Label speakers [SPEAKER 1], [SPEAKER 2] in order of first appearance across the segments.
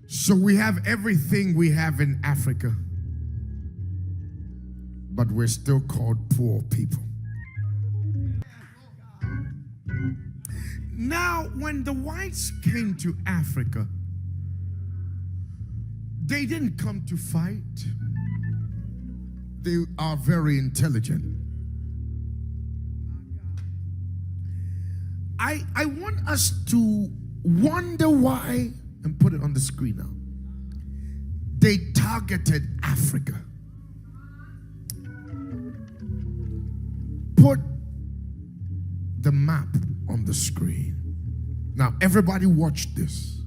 [SPEAKER 1] So we have everything we have in Africa, but we're still called poor people. Now, when the whites came to Africa, they didn't come to fight. They are very intelligent. I want us to wonder why, and put it on the screen now, they targeted Africa. Put the map on the screen. Now, everybody watch this.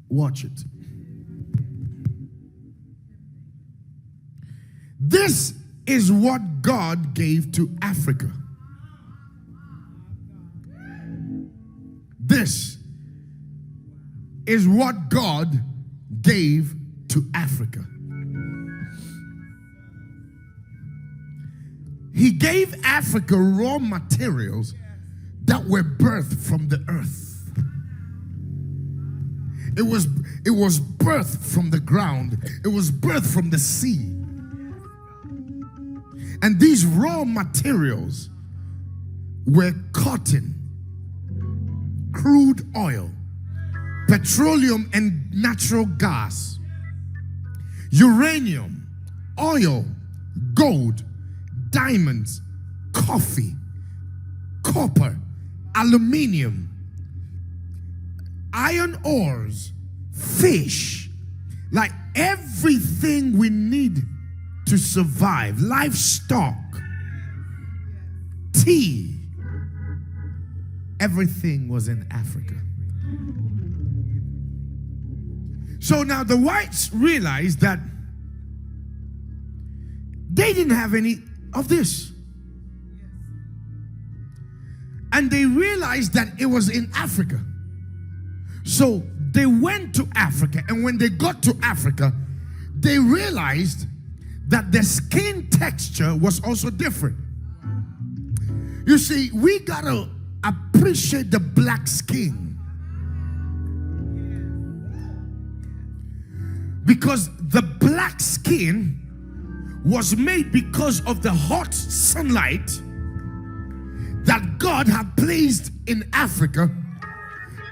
[SPEAKER 1] Watch it. This is what God gave to Africa. This is what God gave to Africa. He gave Africa raw materials that were birthed from the earth. It was birthed from the ground. It was birthed from the sea. And these raw materials were cotton, crude oil, petroleum and natural gas, uranium, oil, gold, diamonds, coffee, copper, aluminium, iron ores, fish, like everything we need to survive, livestock, tea, everything was in Africa. So now the whites realized that they didn't have any of this. And they realized that it was in Africa. So they went to Africa, and when they got to Africa, they realized that the skin texture was also different. You see, we gotta appreciate the black skin, because the black skin was made because of the hot sunlight that God had placed in Africa.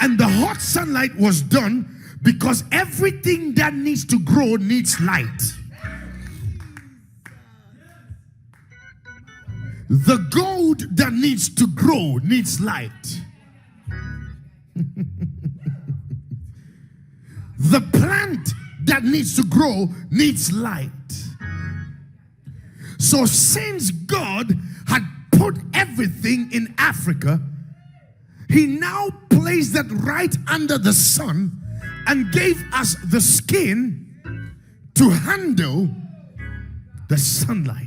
[SPEAKER 1] And the hot sunlight was done because everything that needs to grow needs light. The gold that needs to grow needs light. The plant that needs to grow needs light. So since God had put everything in Africa, He now placed it right under the sun and gave us the skin to handle the sunlight.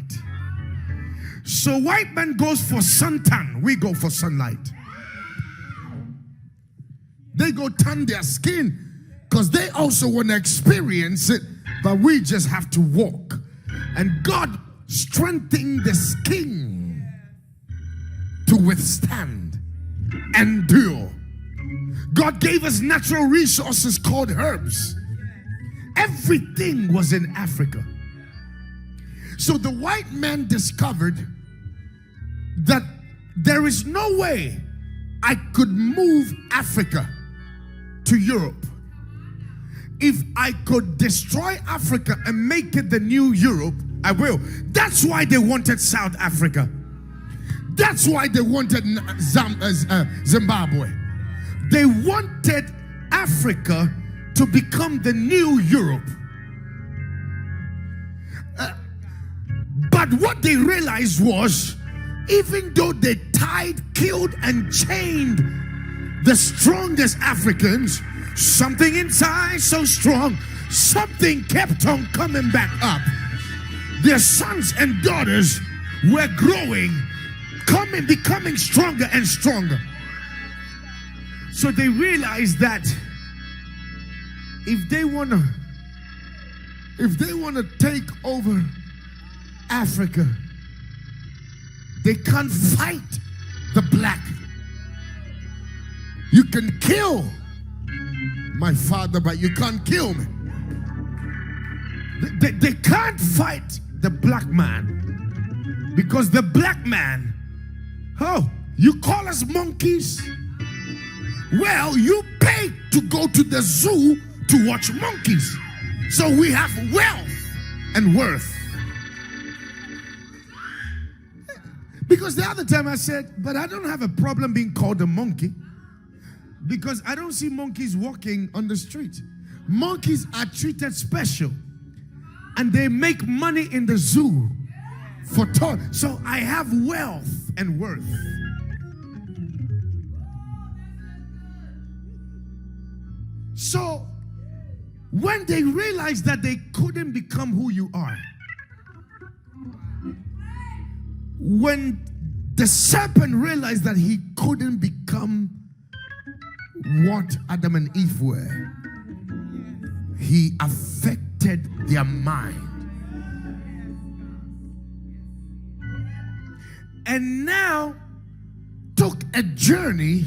[SPEAKER 1] So white man goes for suntan, we go for sunlight. They go tan their skin because they also want to experience it, but we just have to walk. And God strengthened the skin to withstand, endure. God gave us natural resources called herbs. Everything was in Africa. So the white man discovered that there is no way I could move Africa to Europe. If I could destroy Africa and make it the new Europe, I will. That's why they wanted South Africa. That's why they wanted Zimbabwe. They wanted Africa to become the new Europe. But what they realized was, even though they tied, killed, and chained the strongest Africans, something inside so strong, something kept on coming back up. Their sons and daughters were growing, becoming stronger and stronger. So they realized that if they wanna take over Africa, they can't fight the black. You can kill my father, but you can't kill me. They can't fight the black man because the black man, oh, you call us monkeys? Well, you pay to go to the zoo to watch monkeys. So we have wealth and worth. Because the other time I said, but I don't have a problem being called a monkey because I don't see monkeys walking on the street. Monkeys are treated special and they make money in the zoo for toy. So I have wealth and worth. So when they realized that they couldn't become who you are, when the serpent realized that he couldn't become what Adam and Eve were, he affected their mind. And now took a journey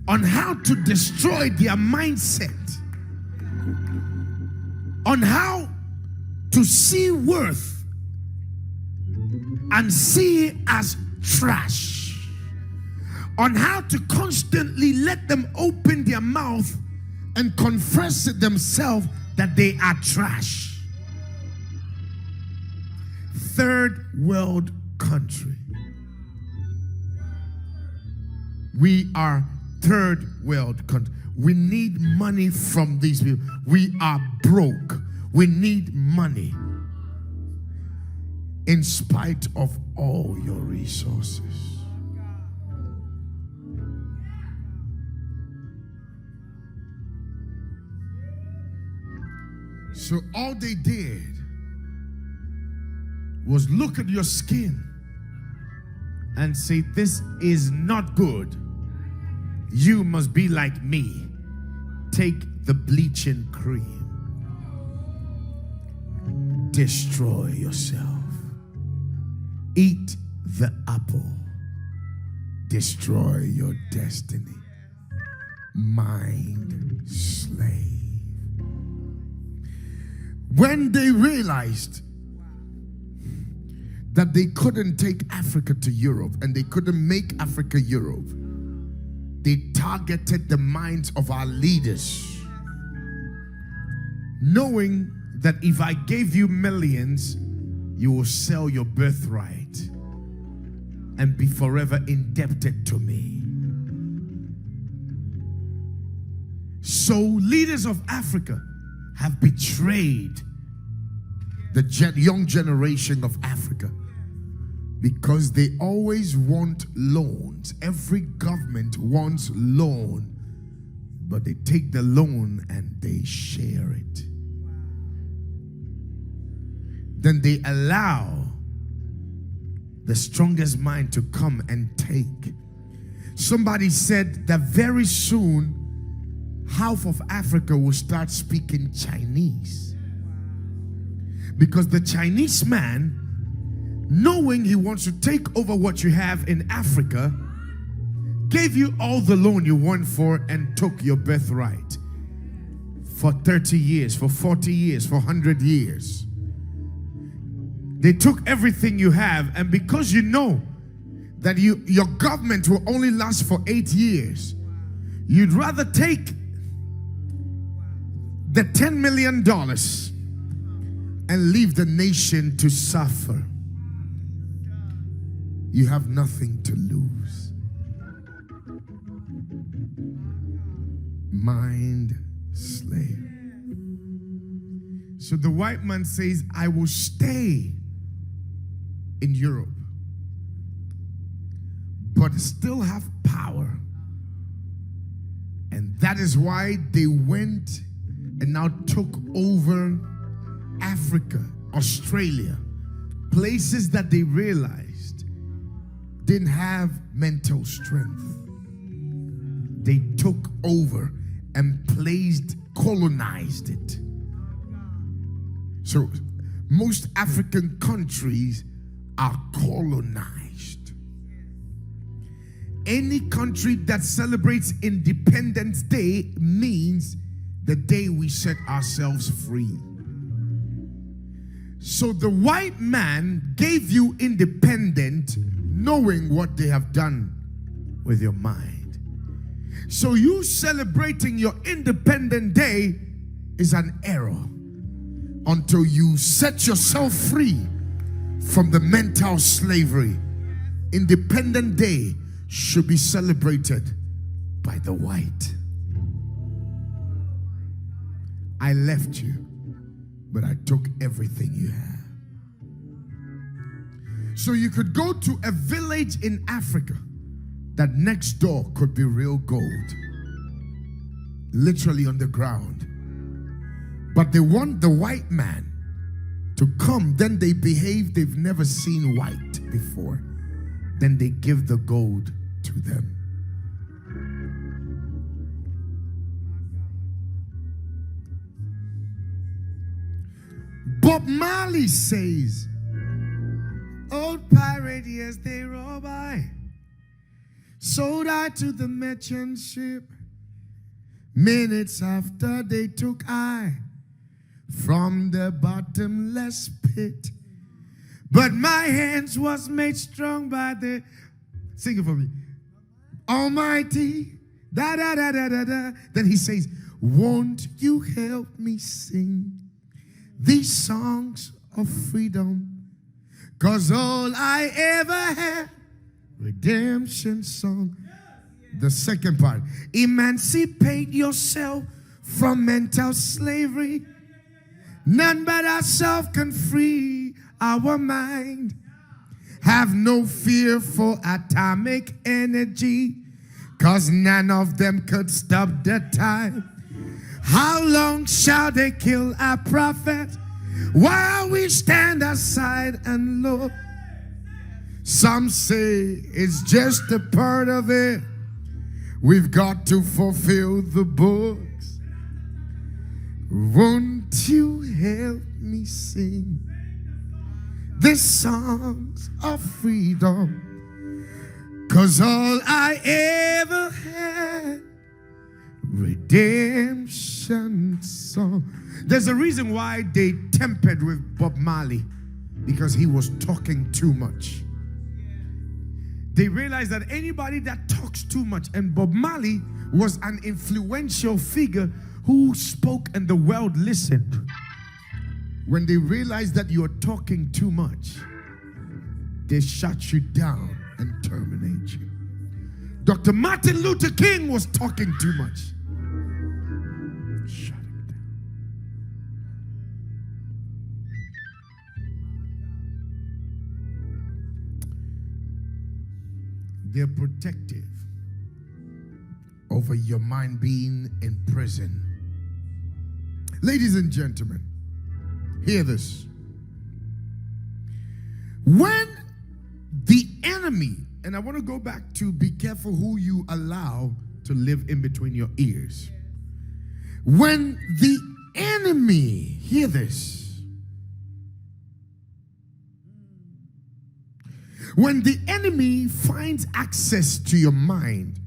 [SPEAKER 1] on how to destroy their mindset, on how to see worth and see it as trash, on how to constantly let them open their mouth and confess it themselves that they are trash. Third world country. We are third world country. We need money from these people. We are broke. We need money. In spite of all your resources. So all they did was look at your skin and say, this is not good. You must be like me. Take the bleaching cream. Destroy yourself. Eat the apple. Destroy your destiny. Mind slave. When they realized that they couldn't take Africa to Europe and they couldn't make Africa Europe, they targeted the minds of our leaders, knowing that if I gave you millions, you will sell your birthright and be forever indebted to me. So leaders of Africa have betrayed the young generation of Africa because they always want loans. Every government wants loan, but they take the loan and they share it. Then they allow the strongest mind to come and take. Somebody said that very soon half of Africa will start speaking Chinese, because the Chinese man, knowing he wants to take over what you have in Africa, gave you all the loan you want for and took your birthright for 30 years, for 40 years, for 100 years. They took everything you have, and because you know that your government will only last for 8 years, you'd rather take the $10 million and leave the nation to suffer. You have nothing to lose. Mind slave. So the white man says, I will stay in Europe, but still have power. And that is why they went and now took over Africa, Australia, places that they realized didn't have mental strength. They took over and colonized it. So most African countries are colonized. Any country that celebrates Independence Day means the day we set ourselves free. So the white man gave you independent, knowing what they have done with your mind. So you celebrating your independent day is an error until you set yourself free from the mental slavery. Independent Day should be celebrated by the white. I left you, but I took everything you have. So you could go to a village in Africa that next door could be real gold, literally on the ground. But they want the white man to come. Then they behave, they've never seen white before. Then they give the gold to them. Bob Marley says, old pirate years they roll by, sold I to the merchant ship. Minutes after they took I from the bottomless pit. But my hands was made strong by the, sing it for me, Almighty, da da da da da da. Then he says, won't you help me sing these songs of freedom? 'Cause all I ever had, redemption song. The second part, emancipate yourself from mental slavery. None but ourselves can free our mind. Have no fear for atomic energy, 'cause none of them could stop the time. How long shall they kill our prophet while we stand aside and look? Some say it's just a part of it. We've got to fulfill the books. Won't you help me sing the songs of freedom? 'Cause all I ever had, redemption song. There's a reason why they tempered with Bob Marley, because he was talking too much. They realized that anybody that talks too much, and Bob Marley was an influential figure who spoke and the world listened. When they realized that you're talking too much, they shut you down and terminate you. Dr. Martin Luther King was talking too much. Shut him down. They're protective over your mind being in prison. Ladies and gentlemen, hear this. When the enemy, and I want to go back to be careful who you allow to live in between your ears. When the enemy, hear this. When the enemy finds access to your mind,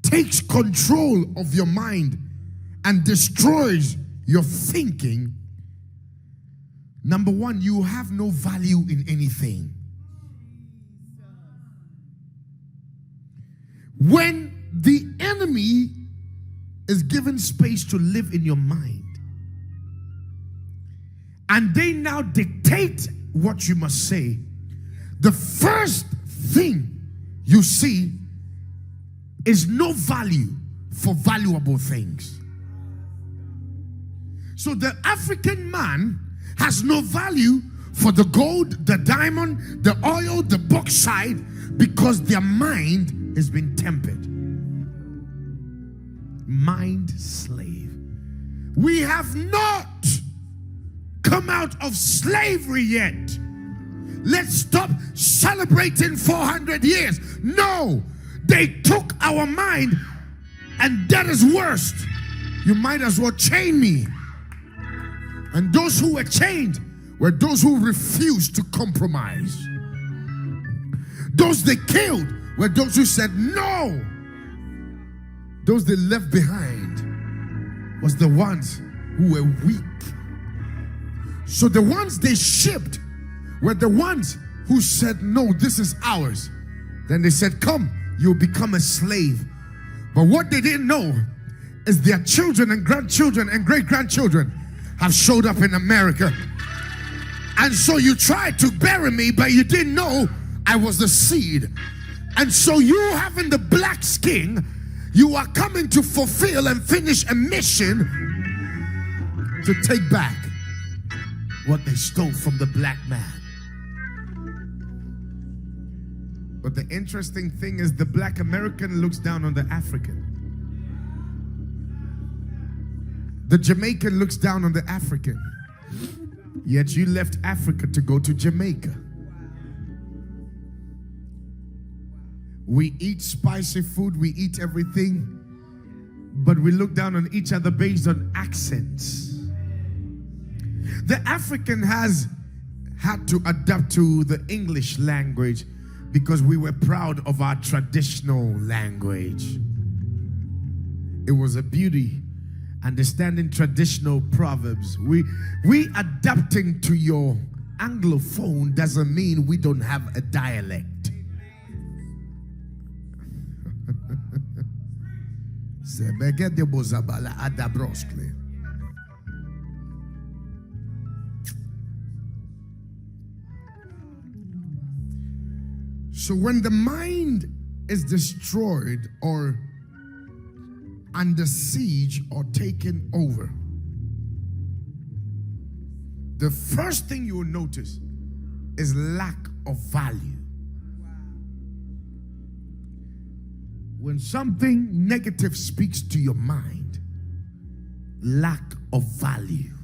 [SPEAKER 1] takes control of your mind, and destroys your thinking, number one, you have no value in anything. When the enemy is given space to live in your mind, and they now dictate what you must say, the first thing you see is no value for valuable things. So the African man has no value for the gold, the diamond, the oil, the bauxite, because their mind has been tempered. Mind slave. We have not come out of slavery yet. Let's stop celebrating 400 years. No, they took our mind, and that is worst. You might as well chain me. And those who were chained were those who refused to compromise. Those they killed were those who said no. those they left behind was the ones who were weak. So the ones they shipped were the ones who said, no, this is ours. Then they said, come, you'll become a slave. But what they didn't know is their children and grandchildren and great-grandchildren have showed up in America. And so you tried to bury me, but you didn't know I was the seed. And so you having the black skin, you are coming to fulfill and finish a mission to take back what they stole from the black man. But the interesting thing is the black American looks down on the African. The Jamaican looks down on the African. Yet you left Africa to go to Jamaica. We eat spicy food, we eat everything, but we look down on each other based on accents. The African has had to adapt to the English language because we were proud of our traditional language. It was a beauty understanding traditional proverbs. We adapting to your Anglophone doesn't mean we don't have a dialect. So when the mind is destroyed or under siege or taken over, the first thing you will notice is lack of value. When something negative speaks to your mind, lack of value.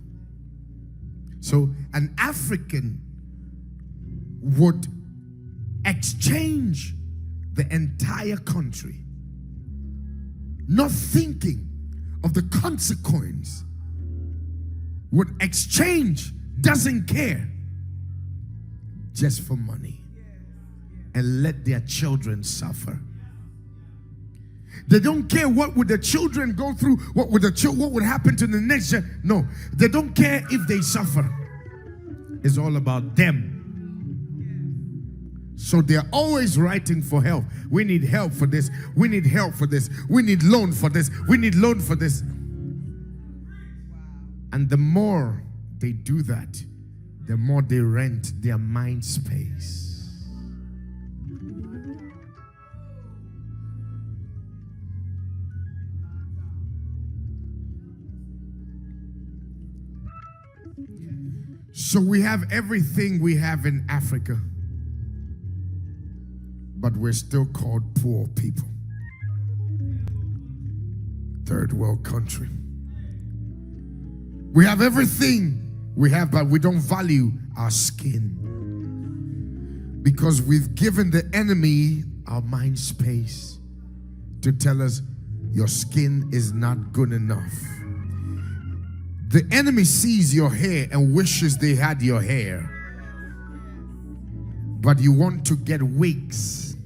[SPEAKER 1] So an African would exchange the entire country, not thinking of the consequence, would exchange, doesn't care, just for money, and let their children suffer. They don't care what would the children go through, what would happen to the next generation. No, they don't care if they suffer. It's all about them. So they're always writing for help. We need help for this. We need help for this. We need loan for this. We need loan for this. And the more they do that, the more they rent their mind space. So we have everything we have in Africa, but we're still called poor people. Third world country. We have everything we have, but we don't value our skin because we've given the enemy our mind space to tell us your skin is not good enough. The enemy sees your hair and wishes they had your hair, but you want to get wigs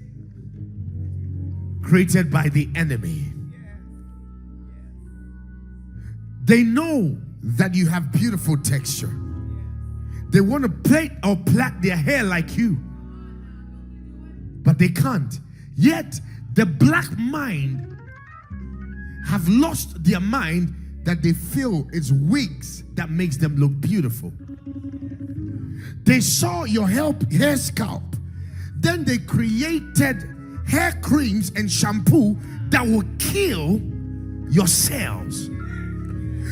[SPEAKER 1] created by the enemy. They know that you have beautiful texture. They want to plait or plait their hair like you, but they can't. Yet the black mind have lost their mind that they feel it's wigs that makes them look beautiful. They saw your hair scalp, then they created hair creams and shampoo that will kill your cells.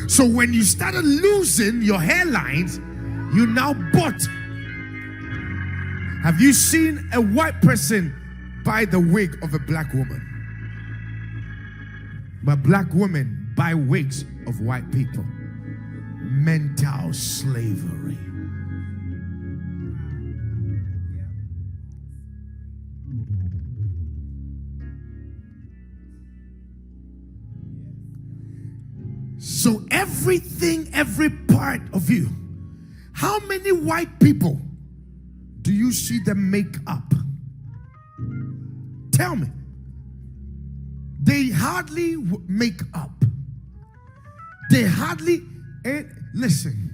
[SPEAKER 1] So when you started losing your hairlines, you now bought. Have you seen a white person buy the wig of a black woman? But black women buy wigs of white people. Mental slavery. So everything, every part of you, how many white people do you see them make up? Tell me. They hardly make up. They hardly, listen,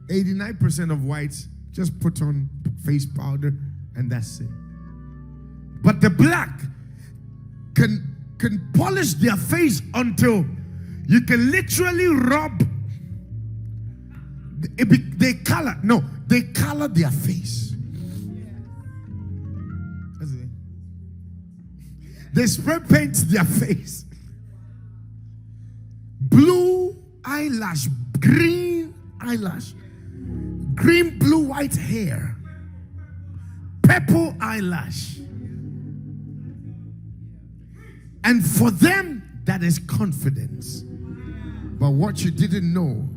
[SPEAKER 1] 89% of whites just put on face powder and that's it. But the black can polish their face until you can literally rub. They color their face. They spray paint their face. Blue eyelash, green eyelash, green, blue, white hair, purple eyelash. And for them, that is confidence. But what you didn't know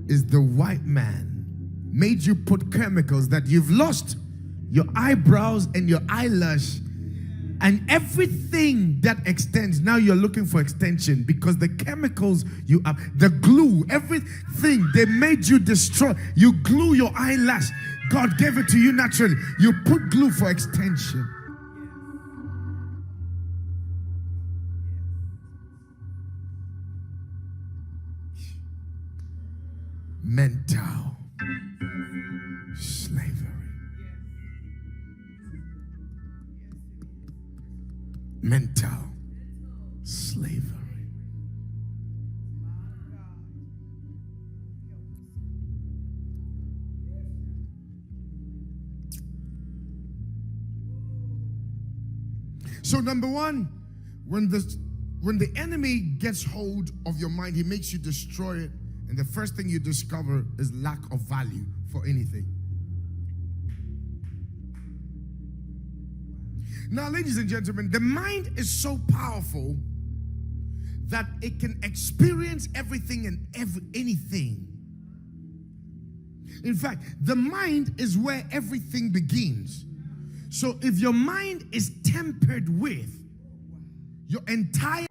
[SPEAKER 1] is the white man made you put chemicals that you've lost your eyebrows and your eyelash and everything that extends. Now you're looking for extension because the chemicals you have, the glue, everything they made you destroy. You glue your eyelash. God gave it to you naturally. You put glue for extension. Mental slavery. Mental slavery. So number one, when the enemy gets hold of your mind, he makes you destroy it. And the first thing you discover is lack of value for anything. Now, ladies and gentlemen, the mind is so powerful that it can experience everything and anything. In fact, the mind is where everything begins. So if your mind is tempered with your entire